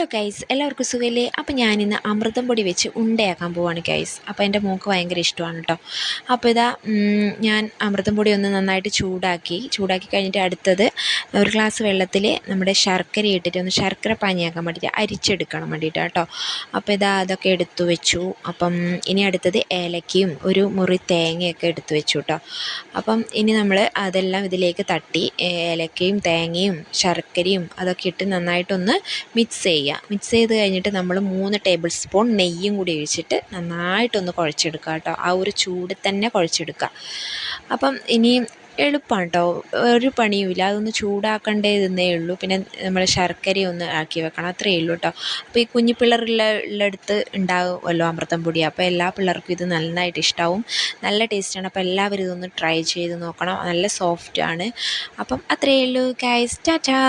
Hello guys, എല്ലാവർക്കും സുഖമല്ലേ? അപ്പോൾ ഞാനിന്ന് അമൃതം പൊടി വെച്ച് ഉണ്ടയാക്കാൻ പോവാണ് ഗൈസ്. അപ്പോൾ എൻ്റെ മോൾക്ക് ഭയങ്കര ഇഷ്ടമാണ് കേട്ടോ. അപ്പോൾ ഇതാ ഞാൻ അമൃതം പൊടി ഒന്ന് നന്നായിട്ട് ചൂടാക്കി കഴിഞ്ഞിട്ട് അടുത്തത് ഒരു ഗ്ലാസ് വെള്ളത്തിൽ നമ്മുടെ ശർക്കര ഇട്ടിട്ട് ഒന്ന് ശർക്കര പാനിയാക്കാൻ വേണ്ടിയിട്ട് അരിച്ചെടുക്കണം വേണ്ടിയിട്ട് കേട്ടോ. അപ്പോൾ ഇതാ അതൊക്കെ എടുത്തു വെച്ചു. അപ്പം ഇനി അടുത്തത് ഏലക്കയും ഒരു മുറി തേങ്ങയൊക്കെ എടുത്തു വെച്ചു കേട്ടോ. അപ്പം ഇനി നമ്മൾ അതെല്ലാം ഇതിലേക്ക് തട്ടി ഏലക്കയും തേങ്ങയും ശർക്കരയും അതൊക്കെ ഇട്ട് നന്നായിട്ടൊന്ന് മിക്സ് ചെയ്ത് കഴിഞ്ഞിട്ട് നമ്മൾ 3 ടേബിൾ സ്പൂൺ നെയ്യും കൂടി ഒഴിച്ചിട്ട് നന്നായിട്ടൊന്ന് കുഴച്ചെടുക്കുക കേട്ടോ. ആ ഒരു ചൂട് തന്നെ കുഴച്ചെടുക്കുക. അപ്പം ഇനി എളുപ്പമാണ് കേട്ടോ, ഒരു പണിയുമില്ല. അതൊന്ന് ചൂടാക്കേണ്ടതെന്നേ ഉള്ളൂ. പിന്നെ നമ്മൾ ശർക്കര ഒന്ന് ആക്കി വെക്കണം, അത്രയേ ഉള്ളൂ കേട്ടോ. അപ്പോൾ ഈ കുഞ്ഞു പിള്ളേരുള്ളടുത്ത് ഉണ്ടാകുമല്ലോ അമൃതം പൊടി, അപ്പോൾ എല്ലാ പിള്ളേർക്കും ഇത് നന്നായിട്ട് ഇഷ്ടമാവും, നല്ല ടേസ്റ്റാണ്. അപ്പോൾ എല്ലാവരും ഇതൊന്ന് ട്രൈ ചെയ്ത് നോക്കണം, നല്ല സോഫ്റ്റാണ്. അപ്പം അത്രയേ ഉള്ളൂ ഗൈസ്, ടാറ്റാ.